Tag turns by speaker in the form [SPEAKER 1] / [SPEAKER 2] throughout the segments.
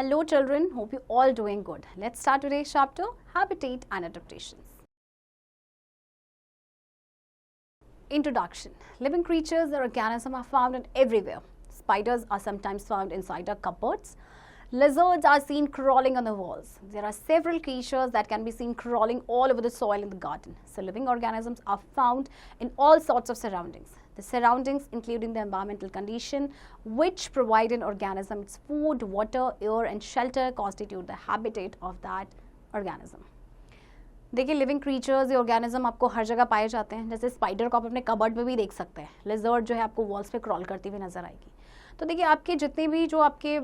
[SPEAKER 1] Hello children, hope you all doing good. Let's start today's chapter, Habitat and Adaptations. Introduction. Living creatures or organisms are found in everywhere. Spiders are sometimes found inside our cupboards. Lizards are seen crawling on the walls. There are several creatures that can be seen crawling all over the soil in the garden. So living organisms are found in all sorts of surroundings. The surroundings, including the environmental condition which provide an organism its food, water, air and shelter, constitute the habitat of that organism. देखिए living creatures या organism आपको हर जगह पाए जाते हैं. जैसे spider को आप अपने कबर्ड में भी देख सकते हैं. लिजर्ड जो है आपको वॉल्स पे क्रॉल करती हुई नजर आएगी. तो देखिए आपके जितने भी जो आपके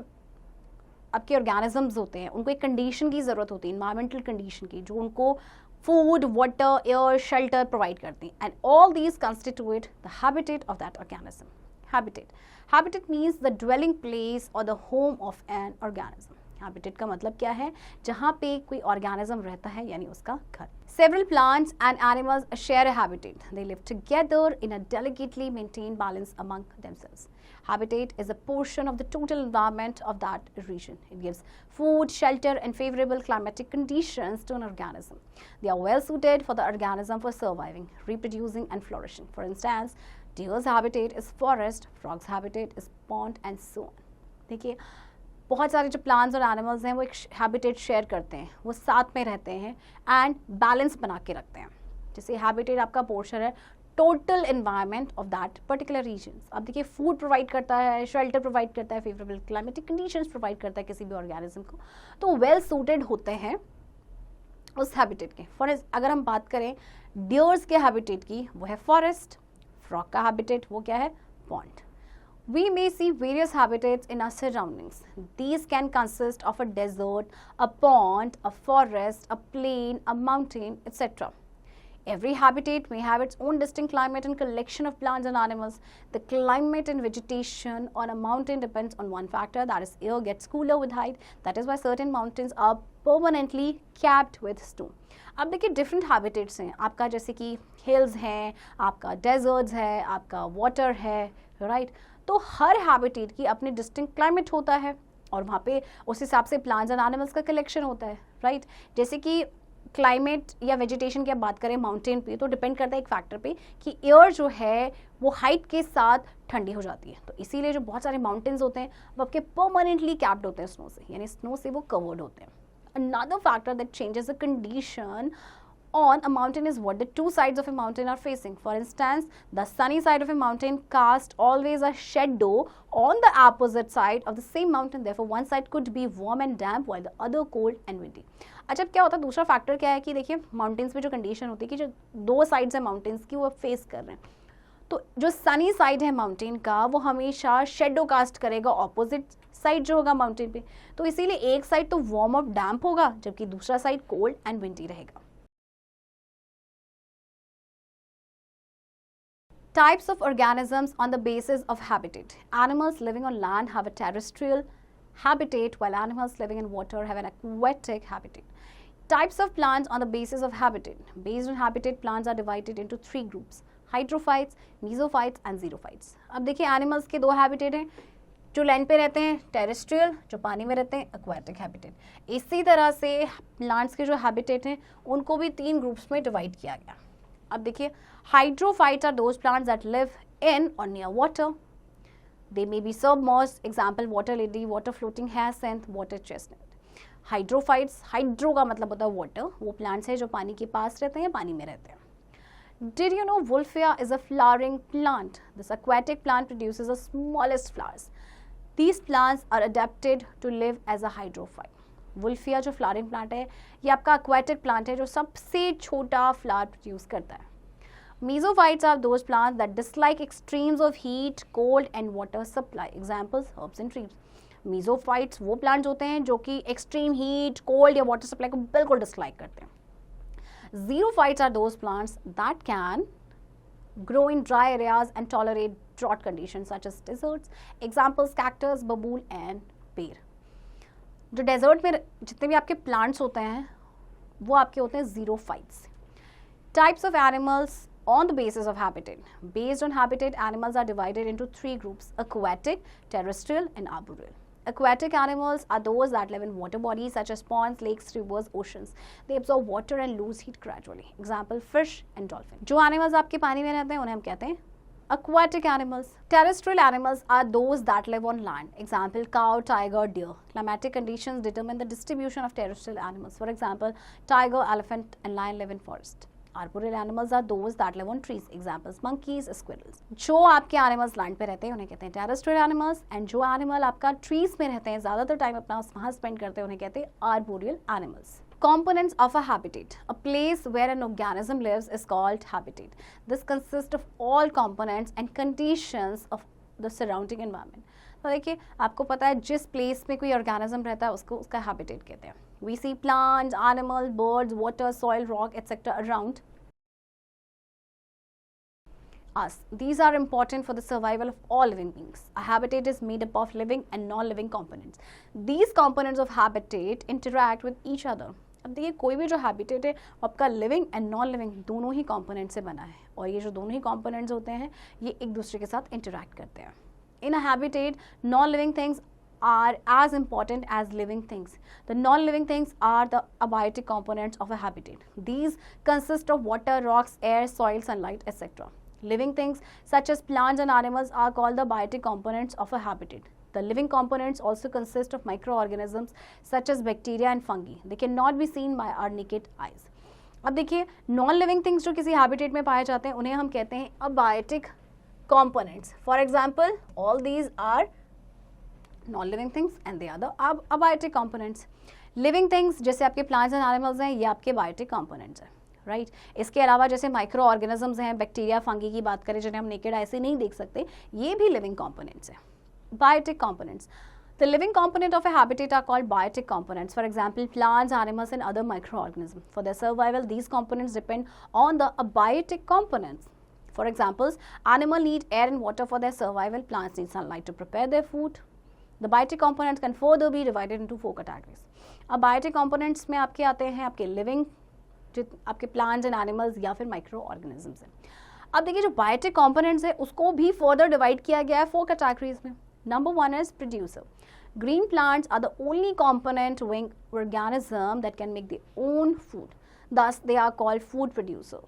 [SPEAKER 1] ऑर्गेनिजम्स होते हैं उनको एक कंडीशन की ज़रूरत होती है, इन्वायरमेंटल कंडीशन की, जो उनको food, water, air, shelter provide करती हैं. And all these constitute the habitat of that organism. Habitat means the dwelling place or the home of an organism. Habitat का मतलब क्या है? जहाँ पे कोई organism रहता है यानी उसका घर. Several plants and animals share a habitat. They live together in a delicately maintained balance among themselves. Habitat is a portion of the total environment of that region. It gives food, shelter and favorable climatic conditions to an organism. They are well suited for the organism for surviving, reproducing and flourishing. For instance, deer's habitat is forest, frog's habitat is pond and so on. देखिए बहुत सारे जो plants और animals हैं वो एक habitat share करते हैं, वो साथ में रहते हैं एंड बैलेंस बना के रखते हैं. जैसे हैबिटेट आपका पोर्शन है total environment of that particular region. अब देखिए फूड प्रोवाइड करता है, शेल्टर प्रोवाइड करता है, फेवरेबल क्लाइमेटिक कंडीशंस प्रोवाइड करता है किसी भी ऑर्गेनिज्म को, तो वेल सूटेड होते हैं उस हैबिटेट के. फॉर अगर हम बात करें डियर्स के हैबिटेट की, वो है फॉरेस्ट. फ्रॉग का हैबिटेट वो क्या है? Pond. We may see various habitats in our surroundings. These can consist of a desert, a pond, a forest, a plain, a mountain, etc. Every habitat may have its own distinct climate and collection of plants and animals. The climate and vegetation on a mountain depends on one factor, that is air gets cooler with height. That is why certain mountains are permanently capped with snow. अब देखिए different habitats हैं आपका, जैसे कि hills हैं, आपका desserts है, आपका वाटर है, राइट. तो हर हैबिटेट की अपनी डिस्टिंक्ट क्लाइमेट होता है और वहाँ पे उस हिसाब से प्लांट्स एंड एनिमल्स का कलेक्शन होता है, राइट. जैसे कि क्लाइमेट या वेजिटेशन की आप बात करें माउंटेन पे, तो डिपेंड करता है एक फैक्टर पे कि एयर जो है वो हाइट के साथ ठंडी हो जाती है. तो इसीलिए जो बहुत सारे माउंटेन्स होते हैं वो आपके परमानेंटली कैप्ड होते हैं स्नो से, यानी स्नो से वो कवर्ड होते हैं. Another factor that changes the condition on a mountain is what the two sides of a mountain are facing. For instance, the sunny side of a mountain casts always a shadow on the opposite side of the same mountain. Therefore, one side could be warm and damp while the other cold and windy. अच्छा क्या होता है, दूसरा factor क्या है कि देखिए mountains पे जो कंडीशन होती है कि जो दो साइड्स है माउंटेन्स की वो फेस कर रहे हैं, तो जो सनी साइड है माउंटेन का वो हमेशा शेडो कास्ट करेगा ऑपोजिट साइड जो होगा माउंटेन पे. तो इसीलिए एक साइड तो वार्म और डैम्प होगा जबकि दूसरा साइड कोल्ड एंड विंडी रहेगा. Types of organisms on the basis of habitat. Animals living on land have a terrestrial habitat while animals living in water have an aquatic habitat. Types of plants on the basis of habitat. Based on habitat, plants are divided into three groups: hydrophytes, mesophytes and xerophytes. अब देखिए animals के दो habitat हैं, जो land पे रहते हैं terrestrial, जो पानी में रहते हैं एक्वाटिक हैबिटेट. इसी तरह से प्लांट्स के जो हैबिटेट हैं उनको भी तीन ग्रुप्स में डिवाइड किया गया. अब देखिए hydrophytes are those plants that live in और near water. They may be submerged, example water lily, water floating hyacinth, water chestnut. Hydrophytes, hydro का मतलब होता है वाटर, वो प्लांट्स हैं जो पानी के पास रहते हैं, पानी में रहते हैं. Did you know Wolfia is a flowering plant? This aquatic plant produces the smallest flowers. These plants are adapted to live as a hydrophyte. Wolfia जो flowering plant है ये आपका aquatic plant है जो सबसे छोटा flower produce करता है. Mesophytes are those plants that dislike extremes of heat, cold and water supply. Examples, herbs and trees. Mesophytes वो plants होते हैं जो कि extreme heat, cold या water supply को बिल्कुल dislike करते हैं. Xerophytes are those plants that can grow in dry areas and tolerate drought conditions such as deserts. Examples, cactus, babool and pear. जो डेजर्ट में जितने भी आपके प्लांट्स होते हैं वो आपके होते हैं xerophytes. Types of animals on the basis of habitat. Based on habitat, animals are divided into three groups: aquatic, terrestrial and arboreal. Aquatic animals are those that live in water bodies such as ponds, lakes, rivers, oceans. They absorb water and lose heat gradually. Example, fish and dolphin. जो animals आपके पानी में रहते हैं उन्हें हम कहते हैं aquatic animals. Terrestrial animals are those that live on land. Example, cow, tiger, deer. Climatic conditions determine the distribution of terrestrial animals. For example, tiger, elephant and lion live in forest. Arboreal animals are those that live on trees. Examples, monkeys, squirrels. जो आपके animals land पे रहते हैं उन्हें कहते हैं terrestrial animals, and जो animal आपका trees में रहते हैं, ज़्यादातर time अपना वहाँ spend करते हैं, उन्हें कहते हैं arboreal animals. Components of a habitat. A place where an organism lives is called habitat. This consists of all components and conditions of the surrounding environment. तो देखिए, आपको पता है जिस प्लेस में कोई ऑर्गेनिज्म रहता है उसको उसका हैबिटेट कहते हैं. We see plants, animals, birds, water, soil, rock, etc. around us. These are important for the survival of all living beings. A habitat is made up of living and non-living components. These components of habitat interact with each other. अब देखिए, कोई भी जो habitat है आपका living and non living दोनों ही component से बना है, और ये जो दोनों ही कंपोनेंट्स होते हैं ये एक दूसरे के साथ इंटरैक्ट करते हैं. In a habitat, non-living things are as important as living things. The non-living things are the abiotic components of a habitat. These consist of water, rocks, air, soil, sunlight, etc. Living things such as plants and animals are called the biotic components of a habitat. The living components also consist of microorganisms such as bacteria and fungi. They cannot be seen by our naked eyes. अब देखिए, non living things जो किसी habitat में पाए जाते हैं उन्हें हम कहते हैं abiotic components. For example, all these are non-living things and they are the abiotic components. Living things जैसे आपके plants and animals हैं, ये आपके biotic components हैं, right? इसके अलावा जैसे माइक्रो ऑर्गेनिजम्स हैं, बैक्टीरिया, फंगी की बात करें जिन्हें हम नेकेड आई से नहीं देख सकते, ये भी लिविंग components हैं, biotic components. The living component of a habitat are called biotic components. For example, plants, animals and other microorganisms. For their survival, these components depend on the abiotic components. For examples, animals need air and water for their survival. Plants need sunlight to prepare their food. The biotic components can further be divided into 4 categories. अब biotic components में आपके आते हैं आपके living, आपके plants and animals या फिर microorganisms हैं. अब देखिए, जो biotic components है उसको भी further divide किया गया है 4 categories में. Number 1 is producer. Green plants are the only component wing organism that can make their own food. Thus, they are called food producer.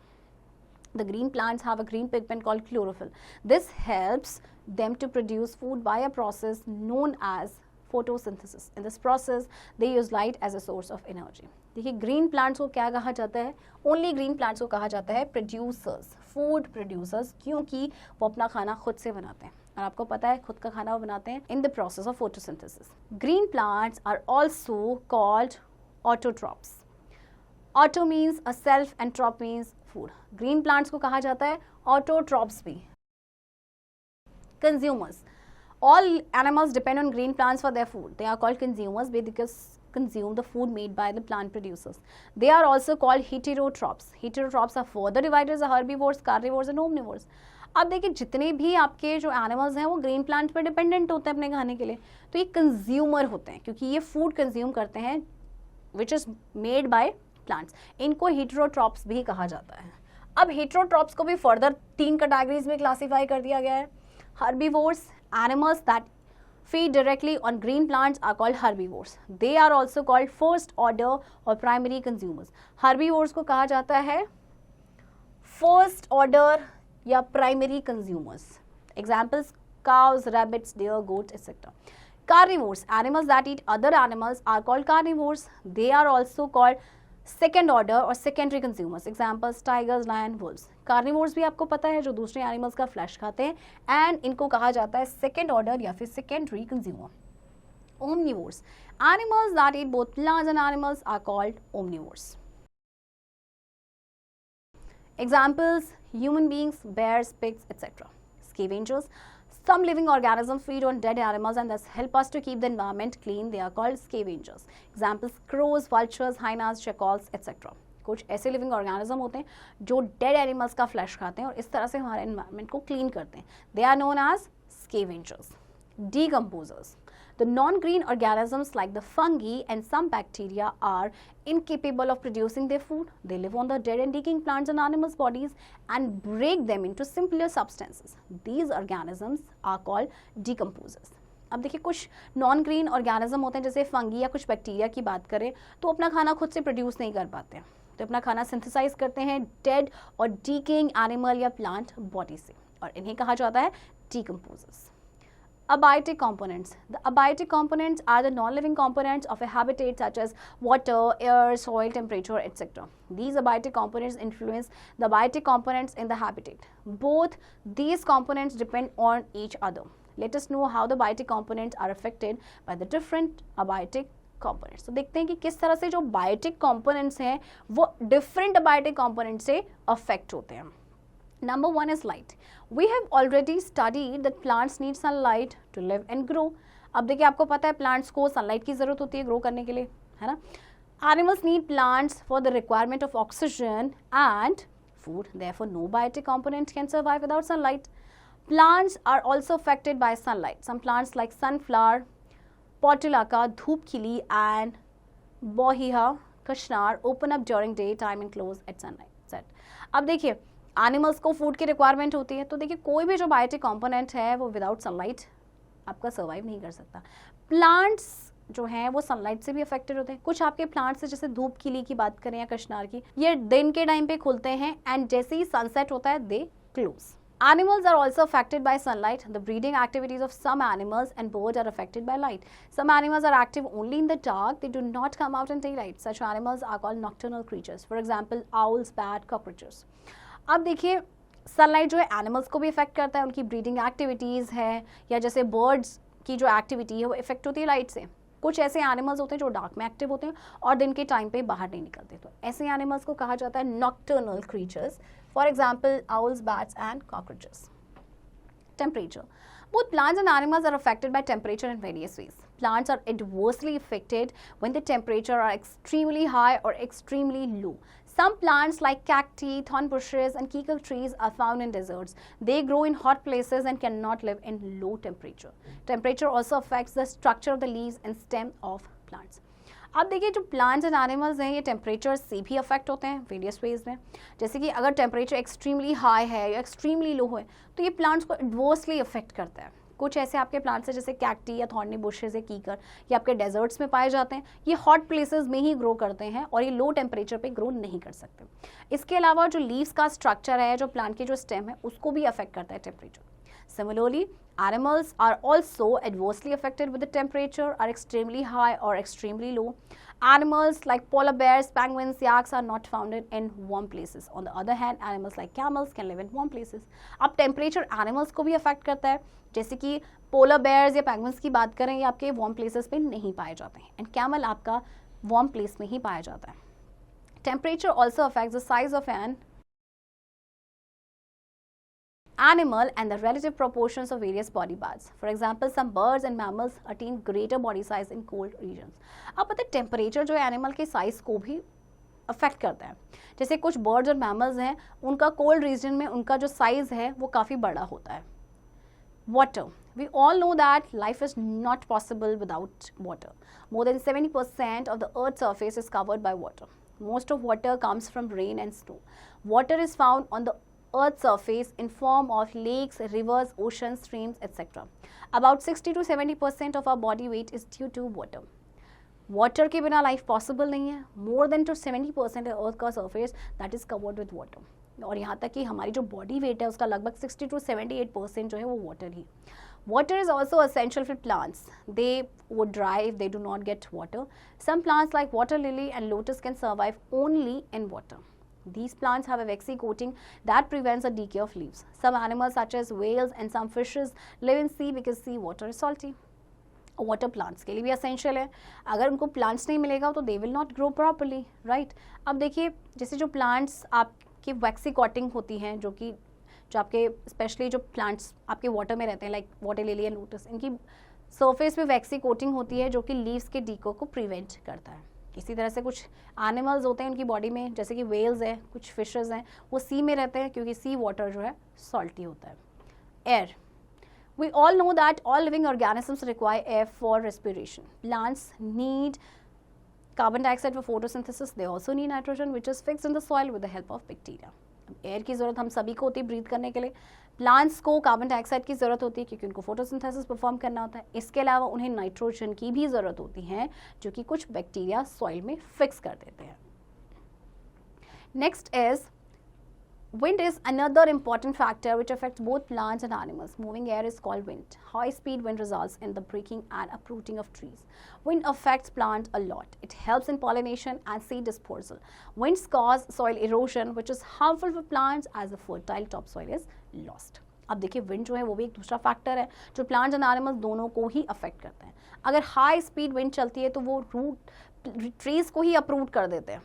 [SPEAKER 1] The green plants have a green pigment called chlorophyll. This helps them to produce food by a process known as photosynthesis. In this process, they use light as a source of energy. देखिए, green plants को क्या कहा जाता है? Only green plants को कहा जाता है producers, food producers, क्योंकि वो अपना खाना खुद से बनाते हैं. और आपको पता है खुद का खाना वो बनाते हैं in the process of photosynthesis. Green plants are also called autotrophs. Auto means a self and trop means food. Green plants को कहा जाता है autotrophs भी. Consumers. All animals depend on green plants for their food. They are called consumers because consume the food made by the plant producers. They are also called heterotrophs. Heterotrophs are further divided as herbivores, carnivores and omnivores. अब देखिए, जितने भी आपके जो animals हैं वो green plant पर dependent होते हैं अपने खाने के लिए, तो ये कंज्यूमर होते हैं क्योंकि ये फूड कंज्यूम करते हैं which is made by plants. इनको हेटेरोट्रॉप्स भी कहा जाता है. अब हेटेरोट्रॉप्स को भी फर्दर 3 कैटेगरीज में क्लासीफाई कर दिया गया है. Herbivores, animals that feed directly on green plants are called herbivores. They are also called first order or primary consumers. Herbivores को कहा जाता है first order या primary consumers. Examples, cows, rabbits, deer, goats, etc. Carnivores, animals that eat other animals are called carnivores. They are also called second order or secondary consumers. Examples, tigers, lion, wolves. Carnivores भी आपको पता है जो दूसरे animals का flash खाते हैं, and इनको कहा जाता है सेकेंड ऑर्डर या फिर secondary consumer. Omnivores, animals that eat both plants and animals are called omnivores. Examples, human beings, bears, pigs, etc. Scavengers, some living organisms feed on dead animals and thus help us to keep the environment clean. They are called scavengers. Examples, crows, vultures, hyenas, jackals, etc. कुछ ऐसे living organism होते हैं जो dead animals का flash खाते हैं और इस तरह से हमारे एनवायरनमेंट को क्लीन करते हैं. They are known as scavengers. Decomposers. The non-green organisms like the fungi and some bacteria are incapable of producing their food. They live on the dead and decaying plants and animals' bodies and break them into simpler substances. These organisms are called decomposers. अब देखिए कुछ non green organism होते हैं, जैसे fungi या कुछ bacteria की बात करें, तो अपना खाना खुद से प्रोड्यूस नहीं कर पाते हैं, तो अपना खाना सिंथेसाइज करते हैं डेड और डीकेइंग एनिमल या प्लांट बॉडी से, और इन्हें कहा जाता है decomposers. Abiotic components. The abiotic components are the non-living components of a habitat such as water, air, soil, temperature, etc. These abiotic components influence the abiotic components in the habitat. Both these components depend on each other. Let us know how the abiotic components are affected by the different abiotic components. तो देखते हैं कि किस तरह से जो biotic components हैं वो different abiotic components से affect होते हैं. Number 1 is light. We have already studied that plants need sunlight to live and grow. अब देखिए आपको पता है plants को sunlight की ज़रूरत होती है grow करने के लिए, है ना. Animals need plants for the requirement of oxygen and food. Therefore, no biotic component can survive without sunlight. Plants are also affected by sunlight. Some plants like sunflower, portulaca, धूपखिली and bohea, kashnar open up during daytime and close at sunset. अब देखिए animals को food की requirement होती है, तो देखिए कोई भी जो बायोटिक कंपोनेंट है वो विदाउट सनलाइट आपका सर्वाइव नहीं कर सकता. प्लांट्स जो हैं वो सनलाइट से भी अफेक्टेड होते हैं. कुछ आपके प्लांट्स है जैसे धूप खिली की बात करें या कशनार की, ये दिन के टाइम पे खुलते हैं एंड जैसे ही सनसेट होता है they close. Animals are also affected by sunlight. The breeding activities of some animals and birds are affected by light. Some animals are active only in the dark. They do not come out in daylight. Such animals are called nocturnal creatures. For example, owls, bats, cockroaches. अब देखिए sunlight जो है animals को भी effect करता है, उनकी breeding activities है या जैसे बर्ड्स की जो एक्टिविटी है वो इफेक्ट होती है लाइट से. कुछ ऐसे एनिमल्स होते हैं जो डार्क में एक्टिव होते हैं और दिन के टाइम पे बाहर नहीं निकलते, तो ऐसे एनिमल्स को कहा जाता है nocturnal creatures. For example owls, bats and cockroaches. Temperature. Both plants and animals are affected by temperature in various ways. Plants are adversely affected when the temperature are extremely high or extremely low. Some plants like cacti, thorn bushes and kikal trees are found in deserts. They grow in hot places and cannot live in low temperature. Temperature also affects the structure of the leaves and stem of plants. अब देखिए जो plants and animals हैं ये temperature से भी affect होते हैं various ways में. जैसे कि अगर टेम्परेचर एक्सट्रीमली हाई है या एक्सट्रीमली लो है तो ये प्लांट्स को एडवर्सली अफेक्ट करता है. कुछ ऐसे आपके प्लांट्स हैं जैसे कैक्टी या थॉर्नी बुशेस या कीकर, ये आपके डेजर्ट्स में पाए जाते हैं. ये हॉट प्लेसेस में ही ग्रो करते हैं और ये लो टेम्परेचर पे ग्रो नहीं कर सकते. इसके अलावा जो लीव्स का स्ट्रक्चर है, जो प्लांट की जो स्टेम है, उसको भी अफेक्ट करता है temperature. Similarly, animals are also adversely affected with the temperature are extremely high or extremely low. Animals like polar bears, penguins, yaks are not found in warm places. On the other hand, animals like camels can live in warm places. अब temperature animals को भी affect करता है, जैसे कि polar bears या penguins की बात करें, ये आपके warm places पे नहीं पाए जाते हैं and camel आपका warm place में ही पाया जाता है. Temperature also affects the size of an animal and the relative proportions of various body parts. For example, some birds and mammals attain greater body size in cold regions. अब पता है temperature जो है animal के size को भी affect करता है. जैसे कुछ बर्ड्स और मैमल्स हैं, उनका कोल्ड रीजन में उनका जो साइज है वो काफ़ी बड़ा होता है. Water. We all know that life is not possible without water. More than 70% of the Earth's surface is covered by water. Most of water comes from rain and snow. Water is found on the Earth's surface in form of lakes, rivers, oceans, streams, etc. About 60 to 70% of our body weight is due to water. Water के बिना life possible नहीं है. More than to 70% of Earth का surface that is covered with water. और यहाँ तक कि हमारी जो body weight है उसका लगभग 60 to 78% जो है वो water he. Water is also essential for plants. They would dry if they do not get water. Some plants like water lily and lotus can survive only in water. These plants have a waxy coating that prevents the decay of leaves. Some animals such as whales and some fishes live in sea because sea water is salty. Water plants के लिए भी essential है. अगर उनको plants नहीं मिलेगा तो they will not grow properly, right? अब देखिए जैसे जो plants आपकी waxy coating होती हैं, जो आपके स्पेशली जो प्लांट्स आपके वाटर में रहते हैं like water lily and lotus, इनकी सरफेस पे वैक्सी कोटिंग होती है जो कि लीव्स के डीको को प्रिवेंट करता है. इसी तरह से कुछ एनिमल्स होते हैं उनकी बॉडी में, जैसे कि वेल्स है, कुछ फिशेस हैं, वो सी में रहते हैं क्योंकि सी वाटर जो है सॉल्टी होता है. Air. We all know that all living organisms require air for respiration. Plants need carbon dioxide for photosynthesis. They also need nitrogen, which is fixed in the soil with the help of bacteria. Air की ज़रूरत हम सभी को होती है breathe करने के लिए, प्लांट्स को कार्बन डाइऑक्साइड की ज़रूरत होती है क्योंकि उनको फोटोसिंथेसिस परफॉर्म करना होता है। इसके अलावा उन्हें नाइट्रोजन की भी ज़रूरत होती है जो कि कुछ बैक्टीरिया सॉइल में फिक्स कर देते हैं। Next is wind is another important factor which affects both plants and animals. Moving air is called wind. High speed wind results in the breaking and uprooting of trees. Wind affects plants a lot. It helps in pollination and seed dispersal. Winds cause soil erosion which is harmful for plants as the fertile topsoil is lost. अब देखिए wind जो है वो भी एक दूसरा factor है जो प्लांट्स एंड एनिमल्स दोनों को ही अफेक्ट करते हैं। अगर हाई स्पीड विंड चलती है तो वो रूट ट्रीज को ही अपरूट कर देते हैं,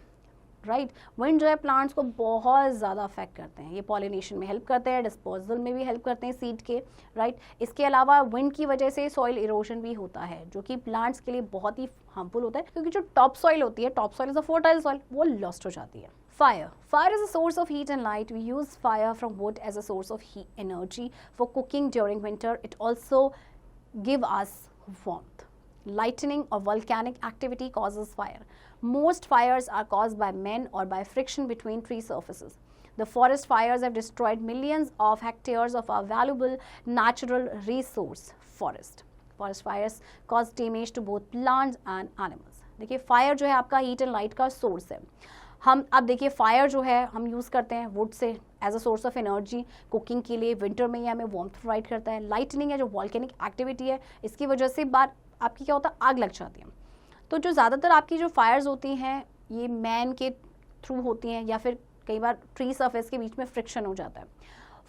[SPEAKER 1] राइट। विंड जो है प्लांट्स को बहुत ज़्यादा अफेक्ट करते हैं। ये पॉलिनेशन में हेल्प करते हैं, डिस्पोजल में भी हेल्प करते हैं सीड के, राइट। इसके अलावा विंड की वजह से सॉइल इरोजन भी होता है जो कि प्लांट्स के लिए बहुत ही हार्मफुल होता है क्योंकि जो टॉप सॉइल होती है, top soil is a fertile soil, वो लॉस्ट हो जाती है। Fire. Fire is a source of heat and light. We use fire from wood as a source of heat energy for cooking during winter. It also gives us warmth. Lightning or volcanic activity causes fire. Most fires are caused by men or by friction between tree surfaces. The forest fires have destroyed millions of hectares of our valuable natural resource, forest. Forest fires cause damage to both plants and animals. देखिए fire जो है आपका heat and light का source है। हम अब देखिए fire जो है हम यूज़ करते हैं वुड से as a source of energy cooking के लिए, विंटर में ये हमें वार्मथ प्रोवाइड करता है। लाइटनिंग है जो वॉल्केनिक एक्टिविटी है, इसकी वजह से बार आपकी क्या होता है, आग लग जाती है। तो जो ज़्यादातर आपकी जो फायर्स होती हैं ये मैन के थ्रू होती हैं या फिर कई बार ट्री सरफेस के बीच में फ्रिक्शन हो जाता है।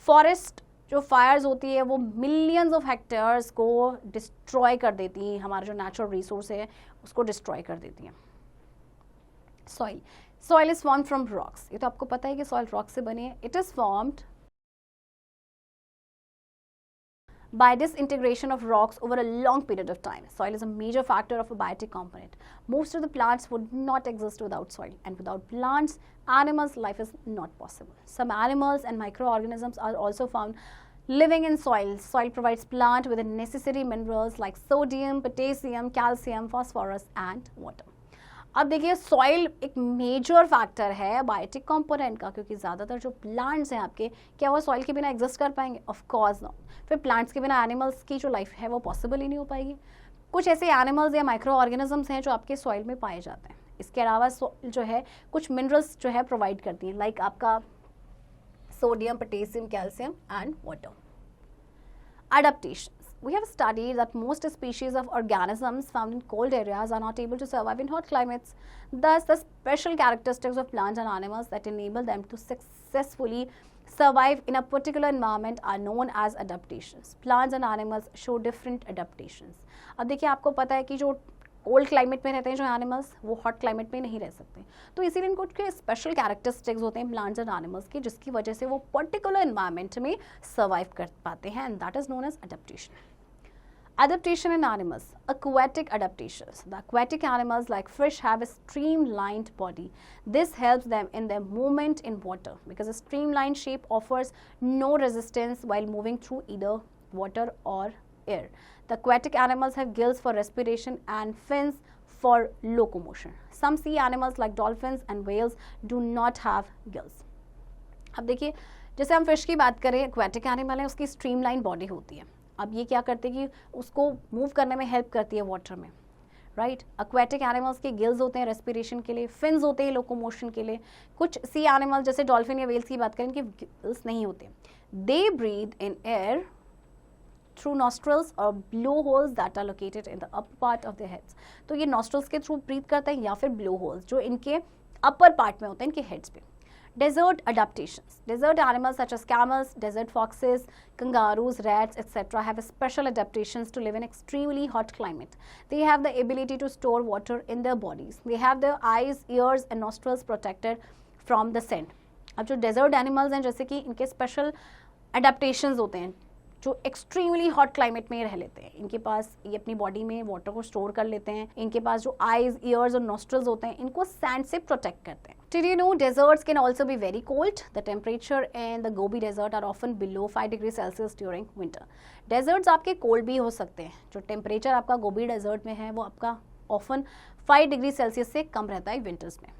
[SPEAKER 1] फॉरेस्ट जो फायर्स होती है वो मिलियंस ऑफ हेक्टेयर्स को डिस्ट्रॉय कर देती हैं, हमारा जो नेचुरल रिसोर्स है उसको डिस्ट्रॉय कर देती हैं। Soil, soil is formed from rocks. ये तो आपको पता है कि सॉइल रॉक से बनी है। It is formed by disintegration of rocks over a long period of time. Soil is a major factor of a biotic component. Most of the plants would not exist without soil, and without plants, animals' life is not possible. Some animals and microorganisms are also found living in soil. Soil provides plant with the necessary minerals like sodium, potassium, calcium, phosphorus, and water. अब देखिए soil एक major factor है biotic component का क्योंकि ज़्यादातर जो plants हैं आपके, क्या वो सॉइल के बिना एग्जिस्ट कर पाएंगे? Of course not. फिर प्लांट्स के बिना एनिमल्स की जो लाइफ है वो पॉसिबल ही नहीं हो पाएगी। कुछ ऐसे एनिमल्स या माइक्रो ऑर्गेनिजम्स हैं जो आपके सॉइल में पाए जाते हैं। इसके अलावा सॉइल जो है कुछ मिनरल्स जो है प्रोवाइड करती हैं लाइक आपका sodium, potassium, calcium and water. Adaptations. We have studied that most species of organisms found in cold areas are not able to survive in hot climates. Thus, the special characteristics of plants and animals that enable them to successfully survive in a particular environment are known as adaptations. Plants and animals show different adaptations. अब देखिए आपको पता है कि जो cold climate में रहते हैं जो एनिमल्स वो हॉट क्लाइमेट में नहीं रह सकते, तो इसीलिए इनको कुछ स्पेशल कैरेक्टरिस्टिक्स होते हैं प्लांट्स एंड एनिमल्स की जिसकी वजह से वो पर्टिकुलर एनवायरनमेंट में सर्वाइव कर पाते हैं, and that is known as adaptation. Adaptation in animals. Aquatic adaptations. The aquatic animals like fish have a streamlined body. This helps them in their movement in water because a streamlined shape offers no resistance while moving through either water or air. The aquatic animals have gills for respiration and fins for locomotion. Some sea animals like dolphins and whales do not have gills. अब देखिए जैसे हम fish की बात करें, aquatic animal है उसकी streamlined body होती है। अब ये क्या करते हैं कि उसको मूव करने में हेल्प करती है वाटर में, राइट। एक्वेटिक एनिमल्स के गिल्स होते हैं रेस्पिरेशन के लिए, फिन्स होते हैं लोकोमोशन के लिए। कुछ सी एनिमल जैसे डॉल्फिन या वेल्स की बात करें इनके गिल्स नहीं होते। They breathe in air through nostrils और blow holes that are located in the upper part of their heads. तो ये नॉस्ट्रल्स के थ्रू ब्रीथ करते हैं या फिर ब्लो होल्स जो इनके अपर पार्ट में होते हैं, इनके हेड्स पे। Desert adaptations. Desert animals such as camels, desert foxes, kangaroos, rats, etc. have special adaptations to live in extremely hot climate. They have the ability to store water in their bodies. They have their eyes, ears and nostrils protected from the sun. अब जो desert animals हैं जैसे कि इनके special adaptations होते हैं जो extremely hot climate में रह लेते हैं, इनके पास ये अपनी बॉडी में वाटर को स्टोर कर लेते हैं। इनके पास जो आईज, ईयर्स और नॉस्ट्रल्स होते हैं इनको सैंड से प्रोटेक्ट करते हैं। Did you know deserts can also be very cold? The temperature in the Gobi Desert are often below 5 degrees Celsius during winter. Deserts आपके कोल्ड भी हो सकते हैं। जो टेम्परेचर आपका गोबी डेजर्ट में है वो आपका ऑफन 5 डिग्री सेल्सियस से कम रहता है विंटर्स में।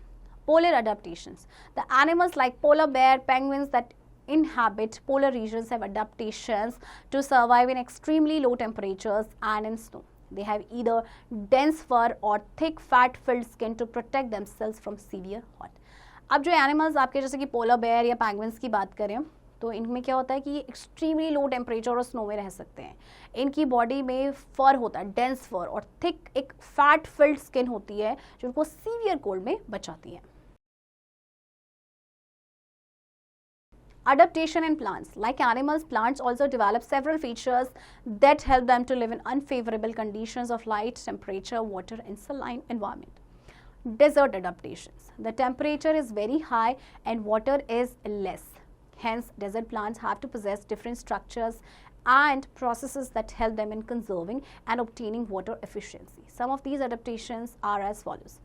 [SPEAKER 1] Polar adaptations. The animals like polar bear, penguins that inhabit polar regions have adaptations to survive in extremely low temperatures and in snow. They have either dense fur or thick fat-filled skin to protect themselves from severe hot. अब जो animals आपके जैसे कि polar bear या penguins की बात करें तो इनमें क्या होता है कि ये एक्सट्रीमली लो टेम्परेचर और स्नो में रह सकते हैं. इनकी बॉडी में फर होता है, डेंस फर, और थिक एक फैट फिल्ड स्किन होती है जो उनको सीवियर कोल्ड में बचाती है. Adaptation in plants. Like animals, plants also develop several features that help them to live in unfavorable conditions of light, temperature, water, and saline environment. Desert adaptations. The temperature is very high and water is less. Hence, desert plants have to possess different structures and processes that help them in conserving and obtaining water efficiency. Some of these adaptations are as follows.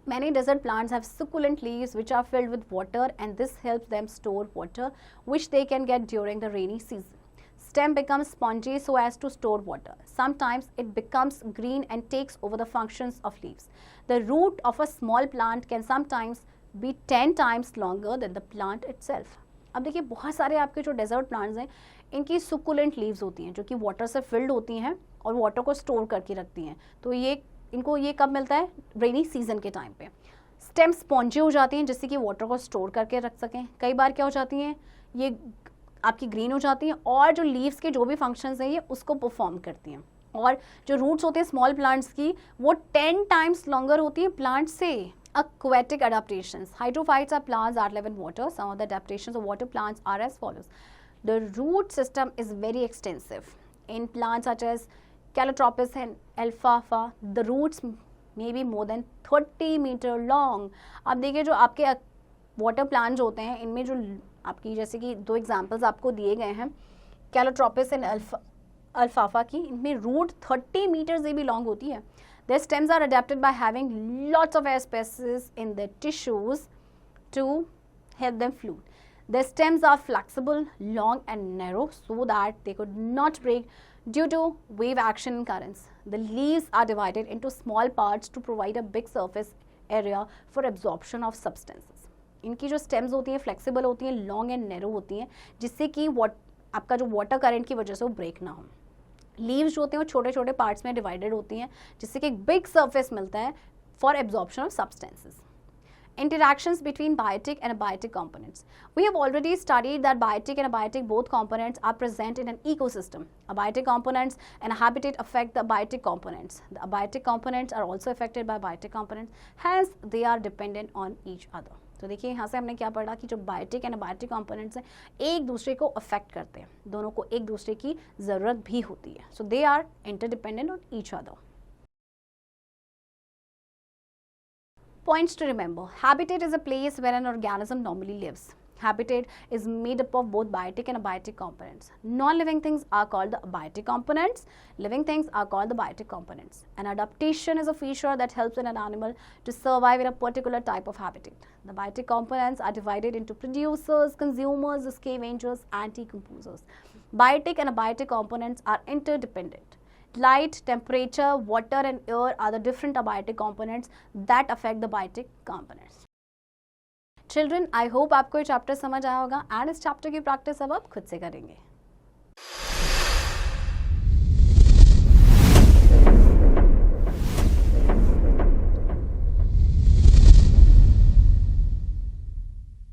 [SPEAKER 1] Many desert plants have succulent leaves which are filled with water, and this helps them store water which they can get during the rainy season. Stem becomes spongy so as to store water. Sometimes it becomes green and takes over the functions of leaves. The root of a small plant can sometimes be 10 times longer than the plant itself. अब देखिए बहुत सारे आपके जो desert plants हैं इनकी सुकुलेंट leaves होती हैं जो कि वाटर से फिल्ड होती हैं और वाटर को स्टोर करके रखती हैं. तो ये इनको ये कब मिलता है? रेनी सीजन के टाइम पे. स्टेम स्पॉन्जी हो जाती हैं जिससे कि वाटर को स्टोर करके रख सकें. कई बार क्या हो जाती हैं, ये आपकी ग्रीन हो जाती हैं और जो लीव्स के जो भी फंक्शंस हैं ये उसको परफॉर्म करती हैं. और जो रूट्स होते हैं स्मॉल प्लांट्स की वो 10 टाइम्स लॉन्गर होती है प्लांट से. Aquatic adaptations. Hydrophytes are plants that live in water. Some of the adaptations of water plants are as follows. The root system is very extensive. In plants such as Calotropis and alfalfa, the roots may be more than 30 meter long. अब देखिए जो आपके water plants होते हैं इनमें जो आपकी जैसे कि दो एग्जांपल्स आपको दिए गए हैं Calotropis एंड अल्फाफा की, इनमें रूट 30 मीटर से भी लॉन्ग होती है. Their stems are adapted by having lots of air spaces in their tissues to help them float. Their stems are flexible, long and narrow so that they could not break due to wave action and currents. The leaves are divided into small parts to provide a big surface area for absorption of substances. इनकी जो stems होती हैं flexible होती हैं, long and narrow होती हैं जिससे कि आपका जो water current की वजह से वो break ना हो. लीव्स जो होते हैं वो छोटे छोटे पार्ट्स में डिवाइडेड होती हैं जिससे कि एक बिग सरफेस मिलता है for absorption of substances. Interactions between biotic and abiotic components. We have already studied that biotic and abiotic both components are present in an ecosystem. Abiotic components and habitat affect the abiotic components. The abiotic components are also affected by biotic components. Hence, they are dependent on each other. तो देखिए यहाँ से हमने क्या पढ़ा कि जो biotic and abiotic components हैं एक दूसरे को अफेक्ट करते हैं, दोनों को एक दूसरे की ज़रूरत भी होती है. So they are interdependent on each other. Points to remember. Habitat is a place where an organism normally lives. Habitat is made up of both biotic and abiotic components. Non-living things are called the abiotic components. Living things are called the biotic components. An adaptation is a feature that helps an animal to survive in a particular type of habitat. The biotic components are divided into producers, consumers, scavengers, and decomposers. Biotic and abiotic components are interdependent. Light, temperature, water and air are the different abiotic components that affect the biotic components. Children, I hope आपको ये chapter समझ आया होगा and इस chapter की practice अब आप खुद से करेंगे.